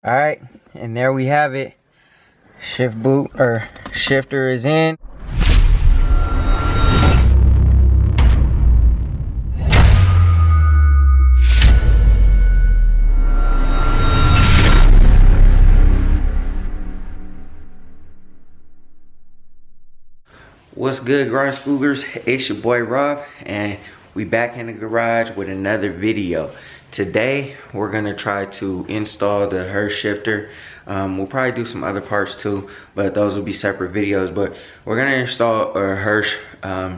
Alright, and there we have it. Shifter is in. What's good, garage spoolers? It's your boy Rob, and we back in the garage with another video. Today we're gonna try to install the Hurst Shifter. We'll probably do some other parts too, but those will be separate videos. But we're gonna install a Hurst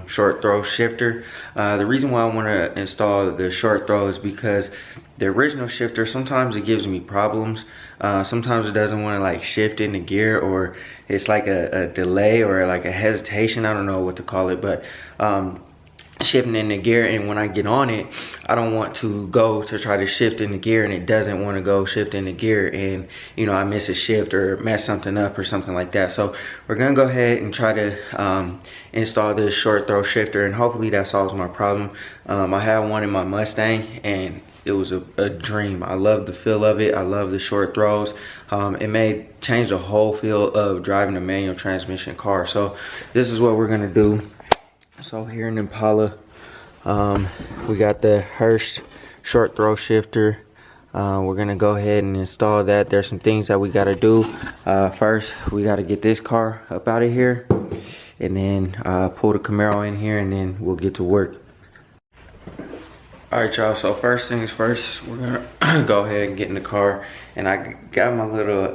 short throw shifter. The reason why I want to install the short throw is because the original shifter, sometimes it gives me problems. Sometimes it doesn't want to like shift into gear, or it's like a delay or like a hesitation. I don't know what to call it, but shifting into gear, and when I get on it, I don't want to go to try to shift into gear and it doesn't want to go shift into gear, and you know, I miss a shift or mess something up or something like that. So we're gonna go ahead and try to install this short throw shifter, and hopefully that solves my problem. I had one in my Mustang and it was a dream. I love the feel of it. I love the short throws. It may change the whole feel of driving a manual transmission car. So this is what we're gonna do. So here in Impala, we got the Hurst short throw shifter. We're gonna go ahead and install that. There's some things that we gotta do. First, we gotta get this car up out of here, and then pull the Camaro in here, and then we'll get to work. Alright y'all, so first things first, we're gonna go ahead and get in the car, and I got my little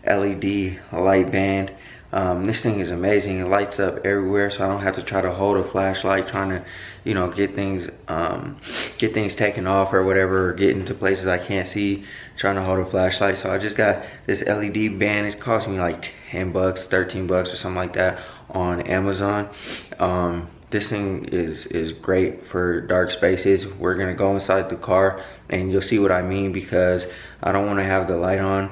LED light band. This thing is amazing. It lights up everywhere, so I don't have to try to hold a flashlight trying to, you know, get things taken off or whatever, or get into places I can't see trying to hold a flashlight. So I just got this LED band. It cost me like 10 bucks, 13 bucks or something like that on Amazon. This thing is great for dark spaces. We're gonna go inside the car and you'll see what I mean, because I don't want to have the light on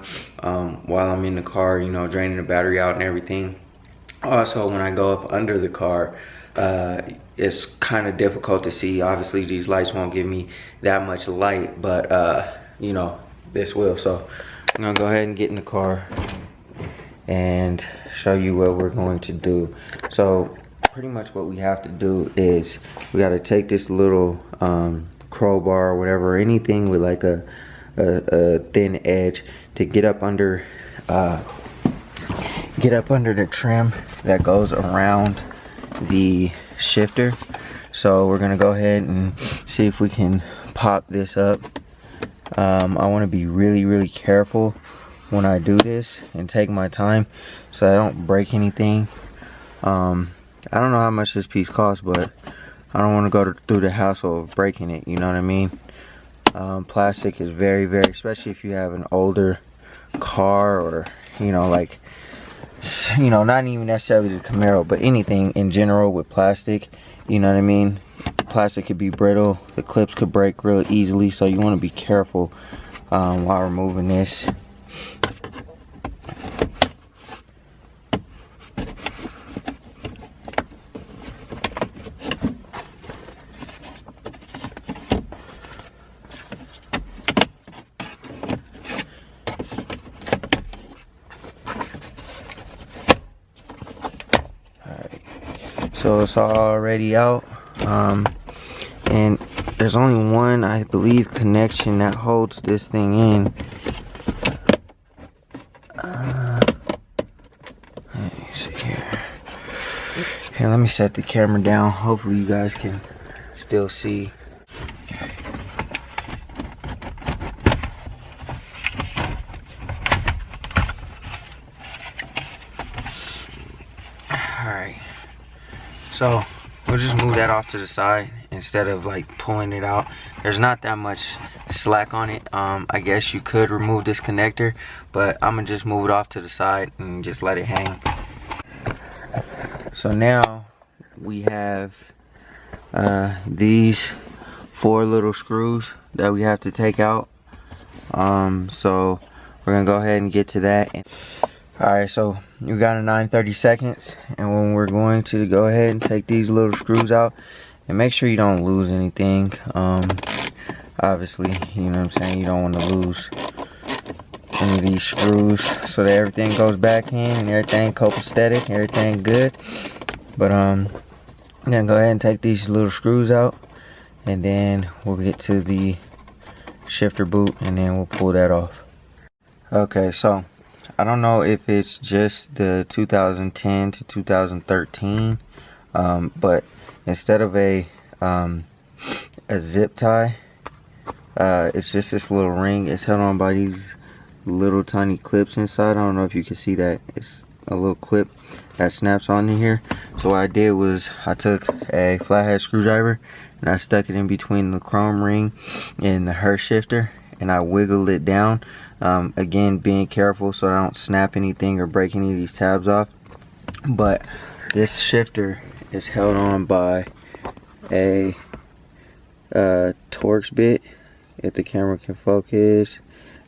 while I'm in the car, you know, draining the battery out and everything. Also, when I go up under the car, it's kind of difficult to see. Obviously these lights won't give me that much light, but you know, this will. So I'm gonna go ahead and get in the car and show you what we're going to do. So pretty much what we have to do is we got to take this little crowbar or whatever, or anything with like a thin edge, to get up under the trim that goes around the shifter. So we're gonna go ahead and see if we can pop this up. I want to be really careful when I do this and take my time so I don't break anything. I don't know how much this piece costs, but I don't want to go through the hassle of breaking it, you know what I mean? Plastic is very, especially if you have an older car, or, you know, like, you know, not even necessarily the Camaro, but anything in general with plastic, you know what I mean? Plastic could be brittle, the clips could break real easily, so you want to be careful while removing this. So it's already out, and there's only one, I believe, connection that holds this thing in. Let me see here. Here, let me set the camera down. Hopefully you guys can still see. Okay. Alright. So we'll just move that off to the side instead of like pulling it out. There's not that much slack on it. I guess you could remove this connector, but I'm gonna just move it off to the side and just let it hang. So now we have these 4 little screws that we have to take out. So we're gonna go ahead and get to that. Alright, so we got a 9:30 seconds, and when we're going to go ahead and take these little screws out, and make sure you don't lose anything. Obviously, you know what I'm saying, you don't want to lose any of these screws so that everything goes back in and everything copacetic, everything good. But I'm gonna go ahead and take these little screws out, and then we'll get to the shifter boot and then we'll pull that off. Okay, so I don't know if it's just the 2010 to 2013, but instead of a zip tie, it's just this little ring. It's held on by these little tiny clips inside. I don't know if you can see that. It's a little clip that snaps onto here. So what I did was I took a flathead screwdriver and I stuck it in between the chrome ring and the Hurst shifter, and I wiggled it down. Again, being careful so I don't snap anything or break any of these tabs off. But this shifter is held on by a Torx bit. If the camera can focus,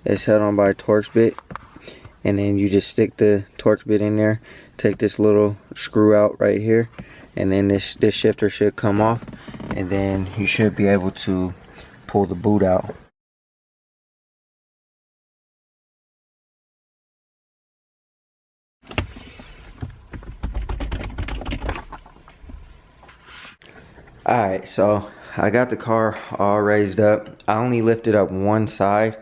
it's held on by a Torx bit, and then you just stick the Torx bit in there, take this little screw out right here, and then this shifter should come off, and then you should be able to pull the boot out. Alright, so I got the car all raised up. I only lifted up one side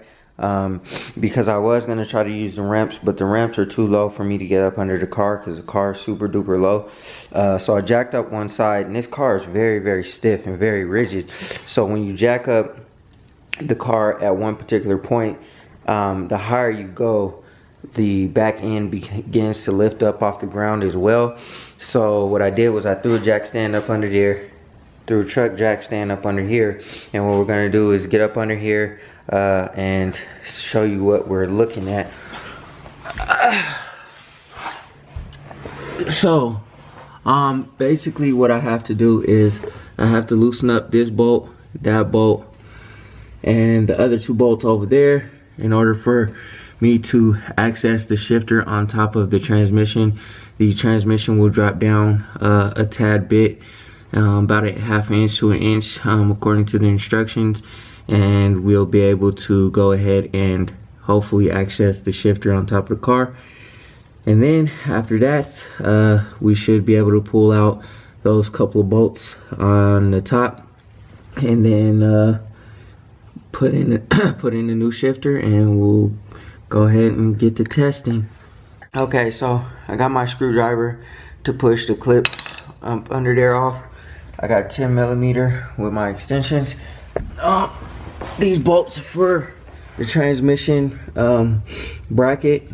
because I was going to try to use the ramps, but the ramps are too low for me to get up under the car because the car is super duper low. So I jacked up one side, and this car is very, very stiff and very rigid. So when you jack up the car at one particular point, the higher you go, the back end begins to lift up off the ground as well. So what I did was I threw a jack stand up under there, threw a truck jack stand up under here, and what we're going to do is get up under here and show you what we're looking at. So basically what I have to do is I have to loosen up this bolt, that bolt, and the other two bolts over there in order for me to access the shifter on top of the transmission. The transmission will drop down a tad bit, about a ½ inch to an inch according to the instructions, and we'll be able to go ahead and hopefully access the shifter on top of the car. And then after that, we should be able to pull out those couple of bolts on the top, and then put in the new shifter, and we'll go ahead and get to testing. Okay, so I got my screwdriver to push the clips under there off. I got 10mm with my extensions. These bolts for the transmission bracket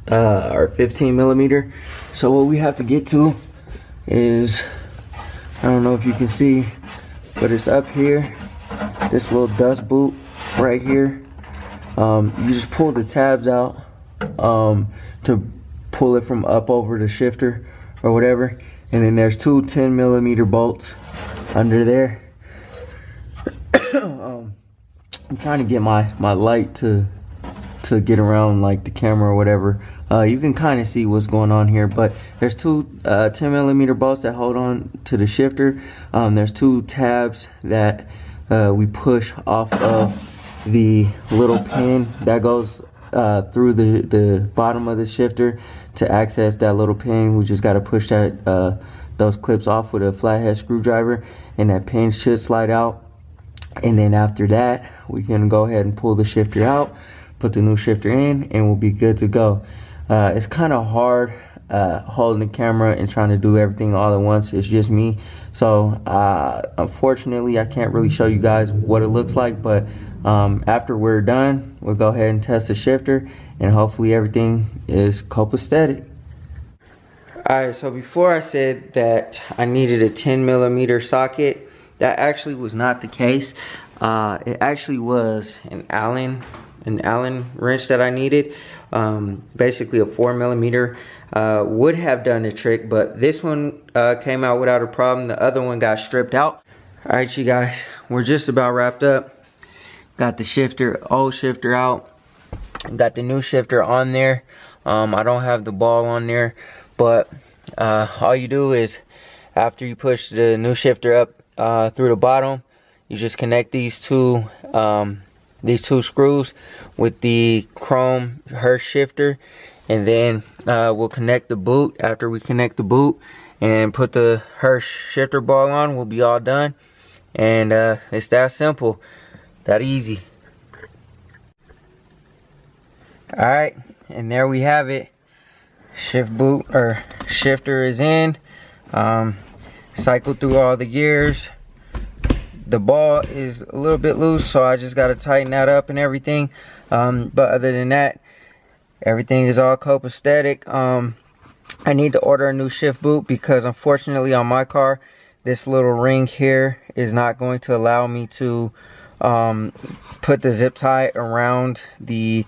are 15mm. So what we have to get to is, I don't know if you can see, but it's up here, this little dust boot right here. You just pull the tabs out to pull it from up over the shifter or whatever, and then there's two 10mm bolts under there. I'm trying to get my light to get around like the camera or whatever. You can kind of see what's going on here, but there's two 10mm bolts that hold on to the shifter. There's two tabs that we push off of the little pin that goes through the bottom of the shifter. To access that little pin, we just got to push that those clips off with a flathead screwdriver, and that pin should slide out. And then after that, we can go ahead and pull the shifter out, put the new shifter in, and we'll be good to go. It's kind of hard holding the camera and trying to do everything all at once. It's just me, so unfortunately I can't really show you guys what it looks like, but after we're done, we'll go ahead and test the shifter, and hopefully everything is copacetic. Alright, so before I said that I needed a 10mm socket, that actually was not the case. It actually was an Allen wrench that I needed. Basically a 4mm would have done the trick, but this one came out without a problem. The other one got stripped out. Alright, you guys, we're just about wrapped up. Got the shifter, old shifter out. Got the new shifter on there. I don't have the ball on there, but all you do is, after you push the new shifter up through the bottom, you just connect these two these 2 screws with the chrome Hurst shifter, and then we'll connect the boot. After we connect the boot and put the Hurst shifter ball on, we'll be all done. And it's that simple, that easy. Alright, and there we have it. Shifter is in. Cycle through all the gears. The ball is a little bit loose, so I just got to tighten that up and everything. But other than that, everything is all copacetic. I need to order a new shift boot because unfortunately on my car, this little ring here is not going to allow me to put the zip tie around the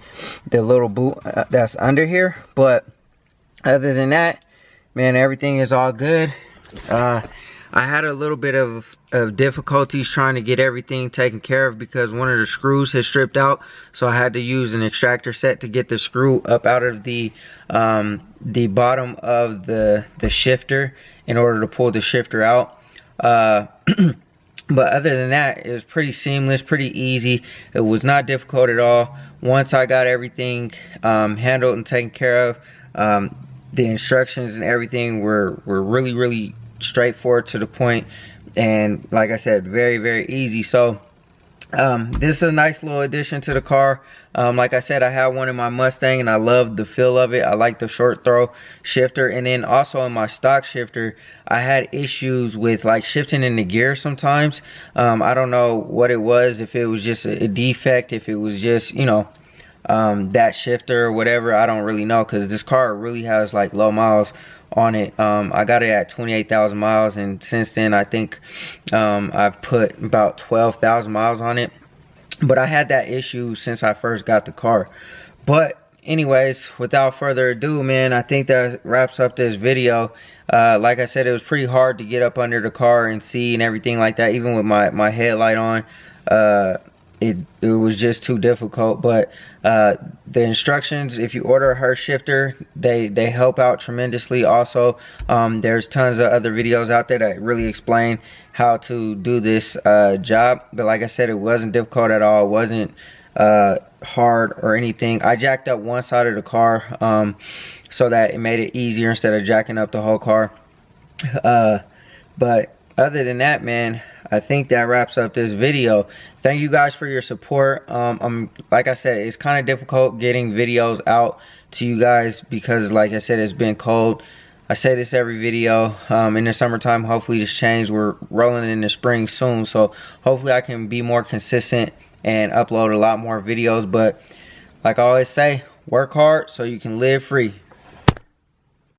little boot that's under here. But other than that, man, everything is all good. I had a little bit of difficulties trying to get everything taken care of because one of the screws had stripped out, so I had to use an extractor set to get the screw up out of the bottom of the shifter in order to pull the shifter out. But other than that, it was pretty seamless, pretty easy. It was not difficult at all. Once I got everything handled and taken care of, the instructions and everything were really straightforward, to the point, and like I said, very easy. So this is a nice little addition to the car. Like I said, I have one in my Mustang and I love the feel of it. I like the short throw shifter, and then also in my stock shifter I had issues with like shifting in the gear sometimes. I don't know what it was, if it was just a defect, if it was just, you know, that shifter or whatever. I don't really know, because this car really has like low miles on it. I got it at 28,000 miles, and since then I think I've put about 12,000 miles on it. But I had that issue since I first got the car. But anyways, without further ado, man, I think that wraps up this video. Like I said, it was pretty hard to get up under the car and see and everything like that, even with my headlight on. It was just too difficult. But the instructions, if you order a Hurst shifter, they help out tremendously. Also, there's tons of other videos out there that really explain how to do this job. But like I said, it wasn't difficult at all. It wasn't hard or anything. I jacked up one side of the car so that it made it easier instead of jacking up the whole car. But other than that, man, I think that wraps up this video. Thank you guys for your support. Like I said, it's kind of difficult getting videos out to you guys because, like I said, it's been cold. I say this every video. In the summertime, hopefully this changes. We're rolling in the spring soon, so hopefully I can be more consistent and upload a lot more videos. But like I always say, work hard so you can live free.